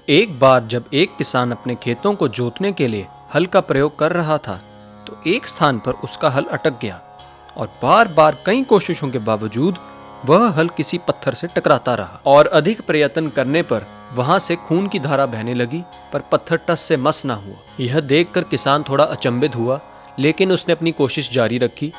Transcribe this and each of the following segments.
एक बार जब एक किसान अपने खेतों को जोतने के लिए हल का प्रयोग कर रहा था तो एक स्थान पर उसका हल अटक गया और बार बार कई कोशिशों के बावजूद वह हल किसी पत्थर से टकराता रहा और अधिक प्रयत्न करने पर वहां से खून की धारा बहने लगी, पर पत्थर टस से मस ना हुआ। यह देखकर किसान थोड़ा अचंभित हुआ, लेकिन उसने अपनी कोशिश जारी रखी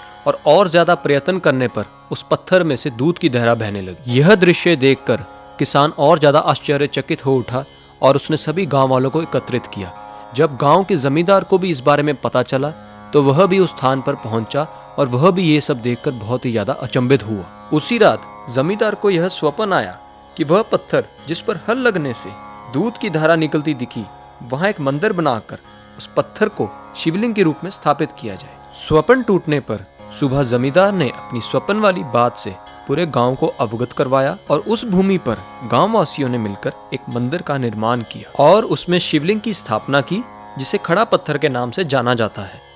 और ज्यादा प्रयत्न करने पर उस पत्थर में से दूध की धारा बहने लगी। यह दृश्य देखकर किसान और ज्यादा आश्चर्यचकित हो उठा और उसने सभी गांव वालों को एकत्रित किया। जब गांव के जमींदार को भी इस बारे में पता चला तो वह भी उस स्थान पर पहुंचा और वह भी ये सब देखकर बहुत ही ज्यादा अचंभित हुआ। उसी रात जमींदार को यह स्वप्न आया कि वह पत्थर जिस पर हल लगने से दूध की धारा निकलती दिखी, वहां एक मंदिर बनाकर उस पत्थर को शिवलिंग के रूप में स्थापित किया जाए। स्वप्न टूटने पर सुबह जमींदार ने अपनी स्वप्न वाली बात से पूरे गांव को अवगत करवाया और उस भूमि पर गांव वासियों ने मिलकर एक मंदिर का निर्माण किया और उसमें शिवलिंग की स्थापना की, जिसे खड़ा पत्थर के नाम से जाना जाता है।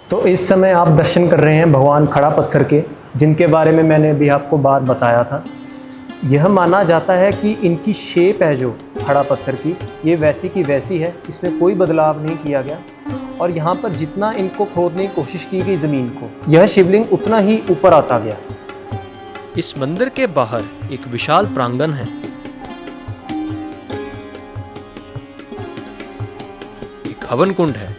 तो इस समय आप दर्शन कर रहे हैं भगवान खड़ा पत्थर के, जिनके बारे में मैंने अभी आपको बात बताया था। यह माना जाता है कि इनकी शेप है जो खड़ा पत्थर की, ये वैसी की वैसी है, इसमें कोई बदलाव नहीं किया गया। और यहाँ पर जितना इनको खोदने की कोशिश की गई ज़मीन को, यह शिवलिंग उतना ही ऊपर आता गया। इस मंदिर के बाहर एक विशाल प्रांगण है। एक हवन कुंड है।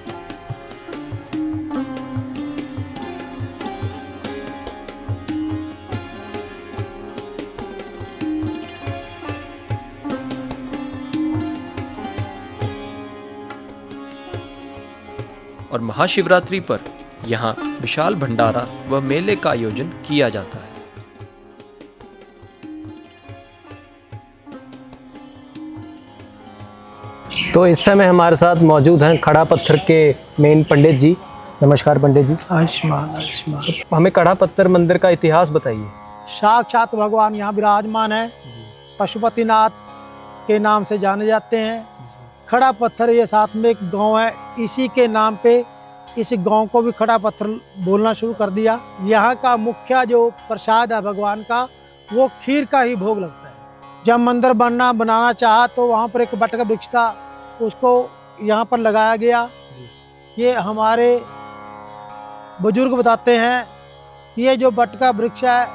और महाशिवरात्रि पर यहाँ विशाल भंडारा व मेले का आयोजन किया जाता है। तो इस समय हमारे साथ मौजूद हैं खड़ा पत्थर के मेन पंडित जी। नमस्कार पंडित जी। आयुष्मान आयुष्मान। हमें खड़ा पत्थर मंदिर का इतिहास बताइए। साक्षात भगवान यहाँ विराजमान है, पशुपतिनाथ के नाम से जाने जाते हैं। खड़ा पत्थर ये साथ में एक गांव है, इसी के नाम पे इस गांव को भी खड़ा पत्थर बोलना शुरू कर दिया। यहाँ का मुख्य जो प्रसाद है भगवान का, वो खीर का ही भोग लगता है। जब मंदिर बनाना चाहा तो वहाँ पर एक बट का वृक्ष था, उसको यहाँ पर लगाया गया। ये हमारे बुजुर्ग बताते हैं कि ये जो बट का वृक्ष है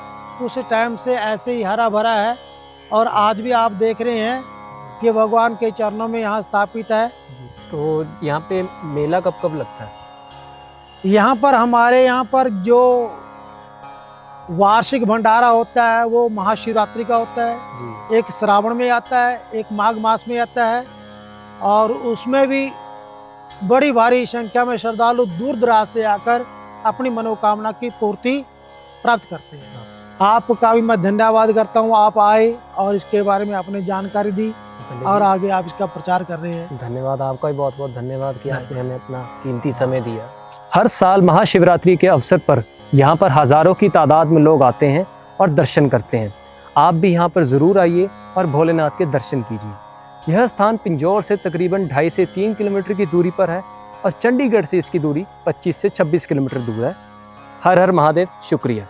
उस टाइम से ऐसे ही हरा भरा है और आज भी आप देख रहे हैं कि भगवान के चरणों में यहाँ स्थापित है। तो यहाँ पे मेला कब कब लगता है? यहाँ पर हमारे यहाँ पर जो वार्षिक भंडारा होता है वो महाशिवरात्रि का होता है जी। एक श्रावण में आता है, एक माघ मास में आता है और उसमें भी बड़ी भारी संख्या में श्रद्धालु दूर दराज से आकर अपनी मनोकामना की पूर्ति प्राप्त करते हैं। आपका भी मैं धन्यवाद करता हूँ, आप आए और इसके बारे में आपने जानकारी दी और आगे आप इसका प्रचार कर रहे हैं। धन्यवाद, आपका भी बहुत बहुत धन्यवाद कि आपने हमें अपना कीमती समय दिया। हर साल महाशिवरात्रि के अवसर पर यहाँ पर हजारों की तादाद में लोग आते हैं और दर्शन करते हैं। आप भी यहाँ पर ज़रूर आइए और भोलेनाथ के दर्शन कीजिए। यह स्थान पिंजौर से तकरीबन 2.5 से 3 किलोमीटर की दूरी पर है और चंडीगढ़ से इसकी दूरी 25 से 26 किलोमीटर दूर है। हर हर महादेव। शुक्रिया।